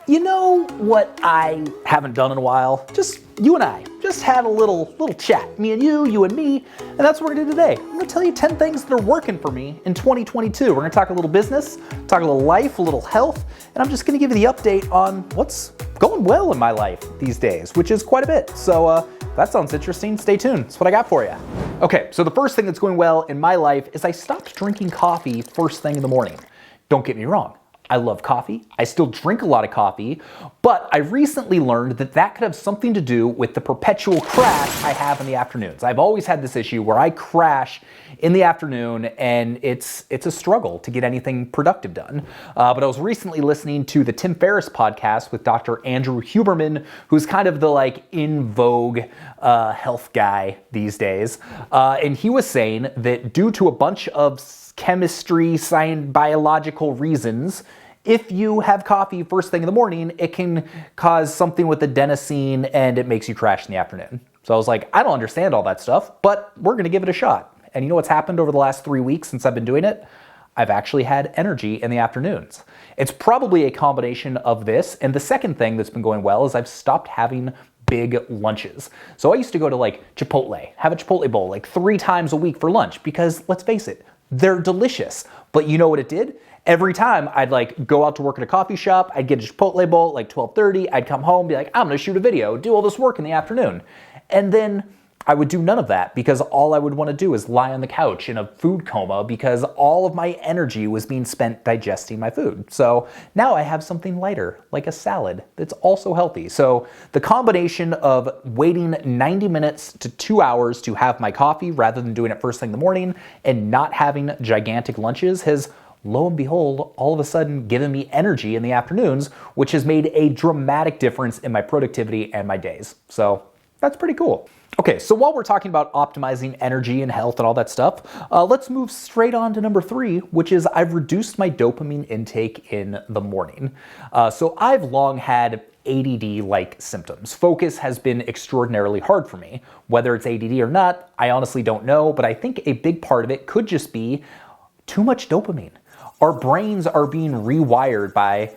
You know what I haven't done in a while? Just you and I. Just had a little chat. Me and you and me. And that's what we're gonna do today. I'm gonna tell you 10 things that are working for me in 2022. We're gonna talk a little business, talk a little life, a little health, and I'm just gonna give you the update on what's going well in my life these days, which is quite a bit. So if that sounds interesting, stay tuned. That's what I got for you. Okay, so the first thing that's going well in my life is I stopped drinking coffee first thing in the morning. Don't get me wrong. I love coffee. I still drink a lot of coffee, but I recently learned that that could have something to do with the perpetual crash I have in the afternoons. I've always had this issue where I crash in the afternoon and it's a struggle to get anything productive done. But I was recently listening to the Tim Ferriss podcast with Dr. Andrew Huberman, who's kind of the in vogue health guy these days. And he was saying that due to a bunch of chemistry, science, biological reasons, if you have coffee first thing in the morning, it can cause something with adenosine and it makes you crash in the afternoon. So I was like, I don't understand all that stuff, but we're going to give it a shot. And you know what's happened over the last 3 weeks since I've been doing it? I've actually had energy in the afternoons. It's probably a combination of this. And the second thing that's been going well is I've stopped having big lunches. So I used to go to Chipotle, have a Chipotle bowl 3 times a week for lunch because let's face it, they're delicious. But you know what it did? Every time I'd go out to work at a coffee shop, I'd get a Chipotle bowl at 12:30, I'd come home, be like, I'm gonna shoot a video, do all this work in the afternoon. And then I would do none of that because all I would want to do is lie on the couch in a food coma because all of my energy was being spent digesting my food. So now I have something lighter, like a salad, that's also healthy. So the combination of waiting 90 minutes to 2 hours to have my coffee rather than doing it first thing in the morning and not having gigantic lunches has, lo and behold, all of a sudden given me energy in the afternoons, which has made a dramatic difference in my productivity and my days. So that's pretty cool. Okay, so while we're talking about optimizing energy and health and all that stuff, let's move straight on to number 3, which is I've reduced my dopamine intake in the morning. So I've long had ADD-like symptoms. Focus has been extraordinarily hard for me. Whether it's ADD or not, I honestly don't know, but I think a big part of it could just be too much dopamine. Our brains are being rewired by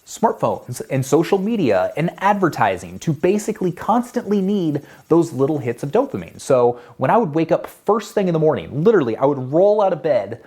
smartphones and social media and advertising to basically constantly need those little hits of dopamine. So when I would wake up first thing in the morning, literally I would roll out of bed,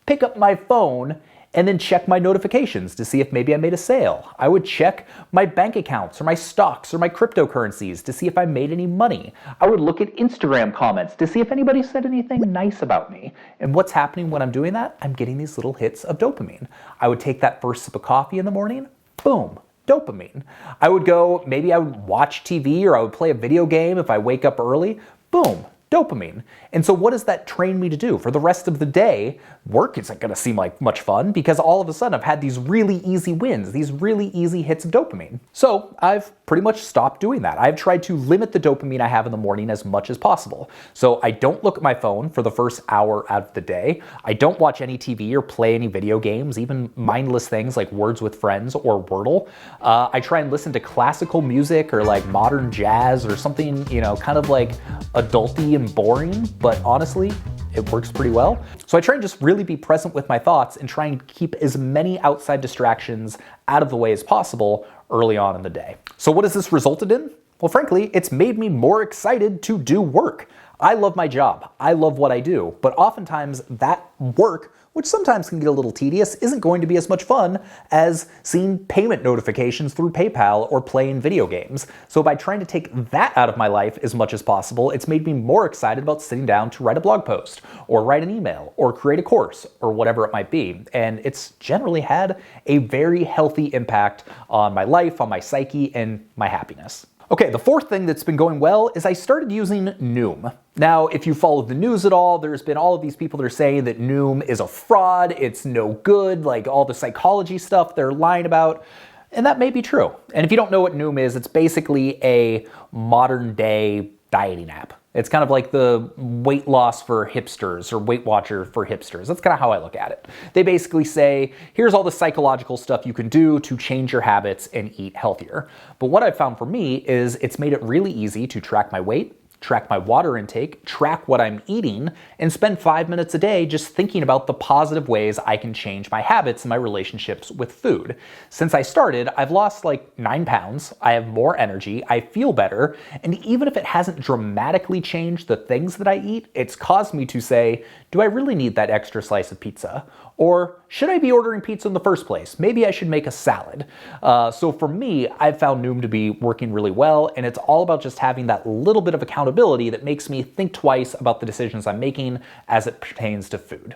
pick up my phone, and then check my notifications to see if maybe I made a sale. I would check my bank accounts or my stocks or my cryptocurrencies to see if I made any money. I would look at Instagram comments to see if anybody said anything nice about me. And what's happening when I'm doing that? I'm getting these little hits of dopamine. I would take that first sip of coffee in the morning, boom, dopamine. I would go, maybe I would watch TV or I would play a video game if I wake up early, boom, dopamine. And so what does that train me to do? For the rest of the day, work isn't gonna seem like much fun because all of a sudden I've had these really easy wins, these really easy hits of dopamine. So I've pretty much stopped doing that. I've tried to limit the dopamine I have in the morning as much as possible. So I don't look at my phone for the first hour out of the day. I don't watch any TV or play any video games, even mindless things like Words with Friends or Wordle. I try and listen to classical music or modern jazz or something, kind of adulty and boring, but honestly, it works pretty well. So I try and just really be present with my thoughts and try and keep as many outside distractions out of the way as possible early on in the day. So what has this resulted in? Well, frankly, it's made me more excited to do work. I love my job. I love what I do, but oftentimes that work, which sometimes can get a little tedious, isn't going to be as much fun as seeing payment notifications through PayPal or playing video games. So by trying to take that out of my life as much as possible, it's made me more excited about sitting down to write a blog post or write an email or create a course or whatever it might be. And it's generally had a very healthy impact on my life, on my psyche, and my happiness. Okay, the fourth thing that's been going well is I started using Noom. Now, if you followed the news at all, there's been all of these people that are saying that Noom is a fraud, it's no good, all the psychology stuff they're lying about, and that may be true. And if you don't know what Noom is, it's basically a modern day dieting app. It's kind of like the weight loss for hipsters or Weight Watcher for hipsters. That's kind of how I look at it. They basically say, here's all the psychological stuff you can do to change your habits and eat healthier. But what I've found for me is it's made it really easy to track my weight, track my water intake, track what I'm eating, and spend 5 minutes a day just thinking about the positive ways I can change my habits and my relationships with food. Since I started, I've lost like 9 pounds, I have more energy, I feel better, and even if it hasn't dramatically changed the things that I eat, it's caused me to say, do I really need that extra slice of pizza? Or should I be ordering pizza in the first place? Maybe I should make a salad. So for me, I've found Noom to be working really well, and it's all about just having that little bit of accountability that makes me think twice about the decisions I'm making as it pertains to food.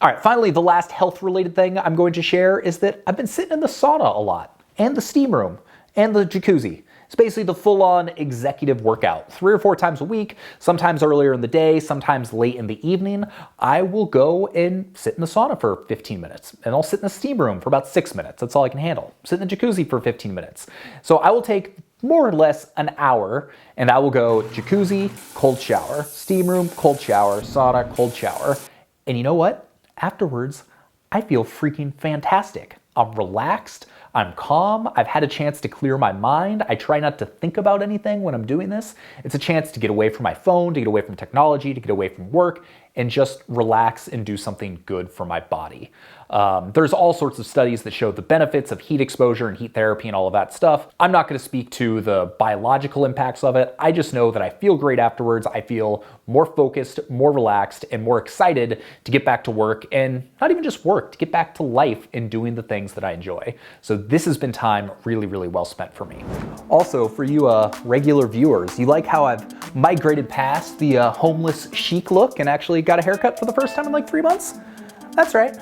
All right, finally, the last health-related thing I'm going to share is that I've been sitting in the sauna a lot, and the steam room, and the jacuzzi. It's basically the full-on executive workout. 3 or 4 times a week, sometimes earlier in the day, sometimes late in the evening, I will go and sit in the sauna for 15 minutes. And I'll sit in the steam room for about 6 minutes. That's all I can handle. Sit in the jacuzzi for 15 minutes. So I will take more or less an hour, and I will go jacuzzi, cold shower, steam room, cold shower, sauna, cold shower. And you know what? Afterwards, I feel freaking fantastic. I'm relaxed. I'm calm. I've had a chance to clear my mind. I try not to think about anything when I'm doing this. It's a chance to get away from my phone, to get away from technology, to get away from work, and just relax and do something good for my body. There's all sorts of studies that show the benefits of heat exposure and heat therapy and all of that stuff. I'm not going to speak to the biological impacts of it. I just know that I feel great afterwards. I feel more focused, more relaxed, and more excited to get back to work, and not even just work, to get back to life and doing the things that I enjoy. So this has been time really, really well spent for me. Also, for you regular viewers, you like how I've migrated past the homeless chic look and actually got a haircut for the first time in like 3 months? That's right.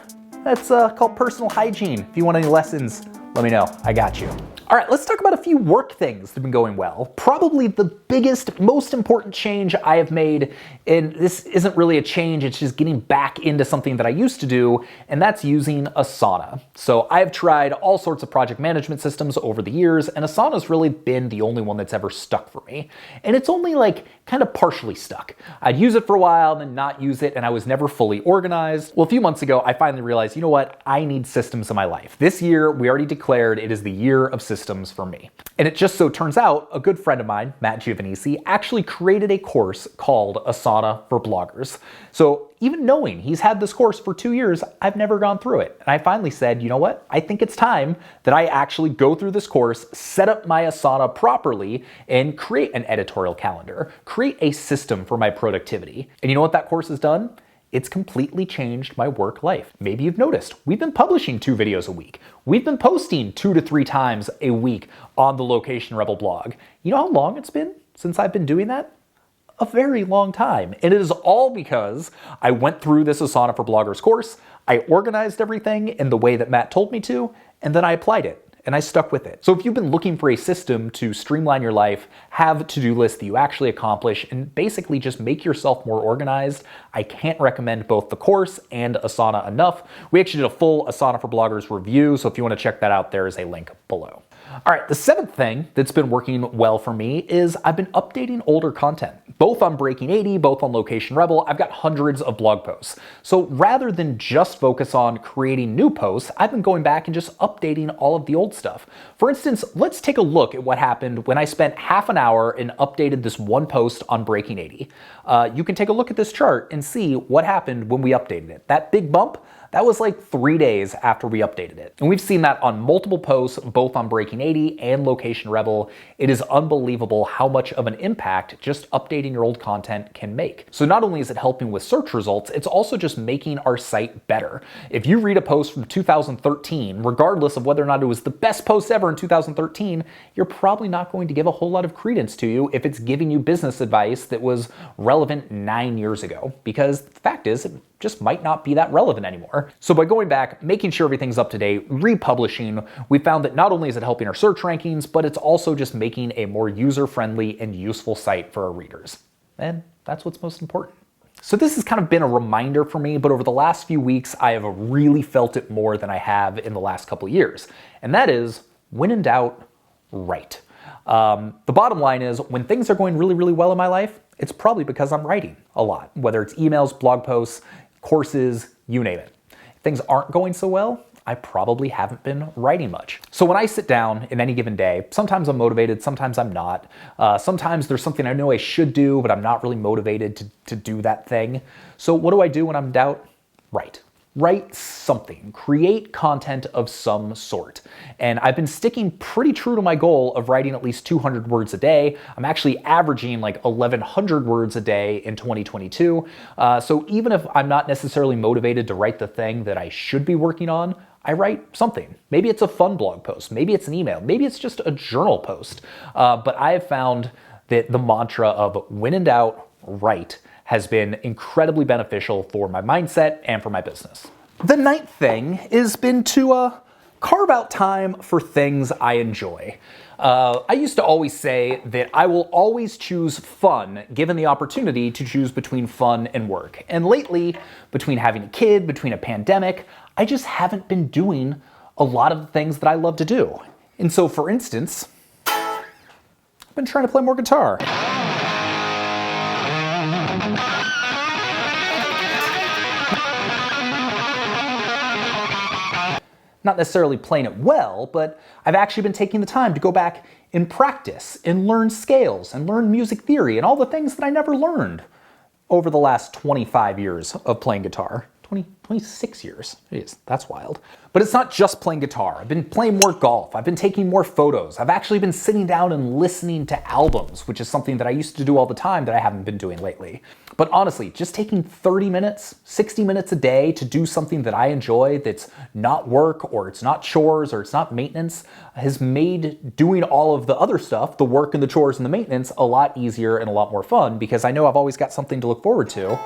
That's called personal hygiene. If you want any lessons, let me know. I got you. All right, let's talk about a few work things that have been going well. Probably the biggest, most important change I have made, and this isn't really a change, it's just getting back into something that I used to do, and that's using Asana. So I've tried all sorts of project management systems over the years, and Asana's really been the only one that's ever stuck for me. And it's only like kind of partially stuck. I'd use it for a while, then not use it, and I was never fully organized. Well, a few months ago, I finally realized, you know what? I need systems in my life. This year, we already declared it is the year of systems for me. And it just so turns out, a good friend of mine, Matt Giovanisi, actually created a course called Asana for Bloggers. So even knowing he's had this course for 2 years, I've never gone through it. And I finally said, you know what? I think it's time that I actually go through this course, set up my Asana properly, and create an editorial calendar, create a system for my productivity. And you know what that course has done? It's completely changed my work life. Maybe you've noticed, we've been publishing 2 videos a week. We've been posting 2 to 3 times a week on the Location Rebel blog. You know how long it's been since I've been doing that? A very long time. And it is all because I went through this Asana for Bloggers course, I organized everything in the way that Matt told me to, and then I applied it. And I stuck with it. So if you've been looking for a system to streamline your life, have to-do lists that you actually accomplish, and basically just make yourself more organized, I can't recommend both the course and Asana enough. We actually did a full Asana for Bloggers review, so if you want to check that out, there is a link below. All right, the 7th thing that's been working well for me is I've been updating older content. Both on Breaking 80, both on Location Rebel, I've got hundreds of blog posts. So rather than just focus on creating new posts, I've been going back and just updating all of the old stuff. For instance, let's take a look at what happened when I spent half an hour and updated this one post on Breaking 80. You can take a look at this chart and see what happened when we updated it. That big bump, that was like 3 days after we updated it. And we've seen that on multiple posts, both on Breaking 80 and Location Rebel. It is unbelievable how much of an impact just updating your old content can make. So not only is it helping with search results, it's also just making our site better. If you read a post from 2013, regardless of whether or not it was the best post ever in 2013, you're probably not going to give a whole lot of credence to you if it's giving you business advice that was relevant 9 years ago. Because the fact is, it just might not be that relevant anymore. So by going back, making sure everything's up to date, republishing, we found that not only is it helping our search rankings, but it's also just making a more user-friendly and useful site for our readers. And that's what's most important. So this has kind of been a reminder for me, but over the last few weeks, I have really felt it more than I have in the last couple of years. And that is, when in doubt, write. The bottom line is, when things are going really, really well in my life, it's probably because I'm writing a lot, whether it's emails, blog posts, courses, you name it. If things aren't going so well, I probably haven't been writing much. So when I sit down in any given day, sometimes I'm motivated, sometimes I'm not. Sometimes there's something I know I should do, but I'm not really motivated to do that thing. So what do I do when I'm in doubt? Write. Write something, create content of some sort. And I've been sticking pretty true to my goal of writing at least 200 words a day. I'm actually averaging like 1,100 words a day in 2022. So even if I'm not necessarily motivated to write the thing that I should be working on, I write something. Maybe it's a fun blog post, maybe it's an email, maybe it's just a journal post. But I have found that the mantra of when in doubt, write has been incredibly beneficial for my mindset and for my business. The ninth thing has been to carve out time for things I enjoy. I used to always say that I will always choose fun given the opportunity to choose between fun and work. And lately, between having a kid, between a pandemic, I just haven't been doing a lot of the things that I love to do. And so, for instance, I've been trying to play more guitar. Not necessarily playing it well, but I've actually been taking the time to go back and practice and learn scales and learn music theory and all the things that I never learned over the last 25 years of playing guitar. 26 years. Jeez, that's wild. But it's not just playing guitar. I've been playing more golf. I've been taking more photos. I've actually been sitting down and listening to albums, which is something that I used to do all the time that I haven't been doing lately. But honestly, just taking 30 minutes, 60 minutes a day to do something that I enjoy that's not work or it's not chores or it's not maintenance has made doing all of the other stuff, the work and the chores and the maintenance, a lot easier and a lot more fun because I know I've always got something to look forward to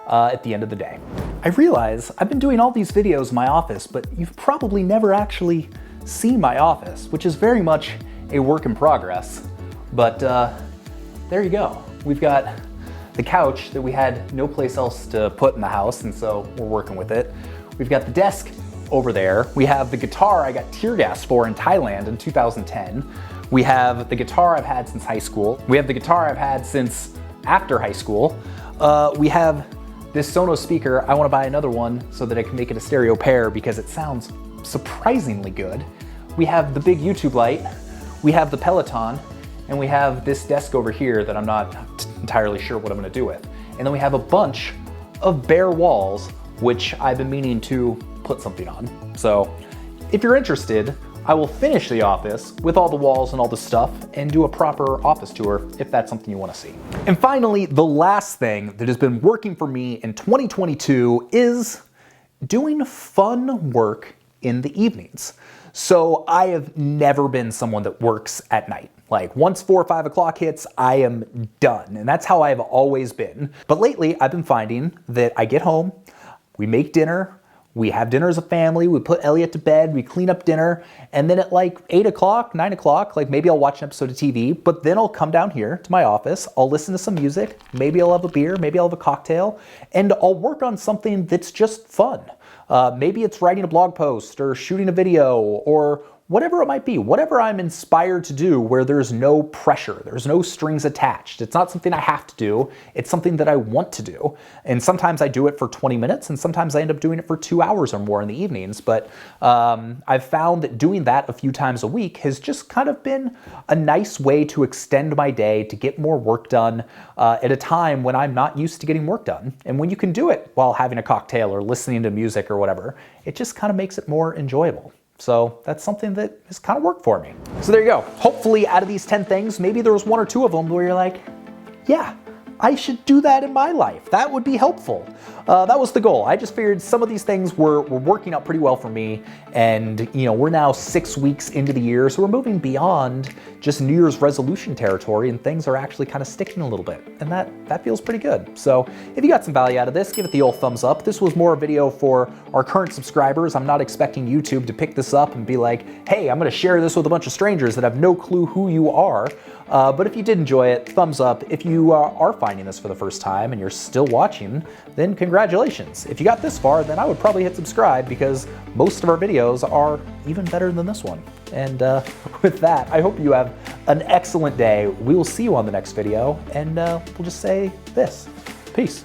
at the end of the day. I realize I've been doing all these videos in my office, but you've probably never actually seen my office, which is very much a work in progress. But there you go. We've got the couch that we had no place else to put in the house, and so we're working with it. We've got the desk over there. We have the guitar I got tear gassed for in Thailand in 2010. We have the guitar I've had since high school. We have the guitar I've had since after high school. We have this Sonos speaker. I want to buy another one so that I can make it a stereo pair because it sounds surprisingly good. We have the big YouTube light. We have the Peloton. And we have this desk over here that I'm not entirely sure what I'm going to do with. And then we have a bunch of bare walls, which I've been meaning to put something on. So if you're interested, I will finish the office with all the walls and all the stuff and do a proper office tour if that's something you want to see. And finally, the last thing that has been working for me in 2022 is doing fun work in the evenings. So I have never been someone that works at night. Like once 4 or 5 o'clock hits, I am done. And that's how I've always been. But lately I've been finding that I get home, we make dinner, we have dinner as a family, we put Elliot to bed, we clean up dinner, and then at like 8 o'clock, 9 o'clock, like maybe I'll watch an episode of TV, but then I'll come down here to my office, I'll listen to some music, maybe I'll have a beer, maybe I'll have a cocktail, and I'll work on something that's just fun. Maybe it's writing a blog post or shooting a video or whatever it might be, whatever I'm inspired to do where there's no pressure, there's no strings attached. It's not something I have to do, it's something that I want to do. And sometimes I do it for 20 minutes and sometimes I end up doing it for 2 hours or more in the evenings. But I've found that doing that a few times a week has just kind of been a nice way to extend my day, to get more work done at a time when I'm not used to getting work done. And when you can do it while having a cocktail or listening to music or whatever, it just kind of makes it more enjoyable. So that's something that has kind of worked for me. So there you go. Hopefully out of these 10 things, maybe there was 1 or 2 of them where you're like, yeah, I should do that in my life. That would be helpful. That was the goal. I just figured some of these things were working out pretty well for me. And we're now 6 weeks into the year, so we're moving beyond just New Year's resolution territory and things are actually kind of sticking a little bit. And that feels pretty good. So if you got some value out of this, give it the old thumbs up. This was more a video for our current subscribers. I'm not expecting YouTube to pick this up and be like, hey, I'm gonna share this with a bunch of strangers that have no clue who you are. But if you did enjoy it, thumbs up. If you are finding this for the first time and you're still watching, then congratulations. If you got this far, then I would probably hit subscribe because most of our videos are even better than this one. And with that, I hope you have an excellent day. We will see you on the next video, and we'll just say this. Peace.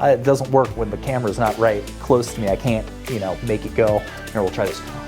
It doesn't work when the camera's not right close to me. I can't, make it go. Here, we'll try this.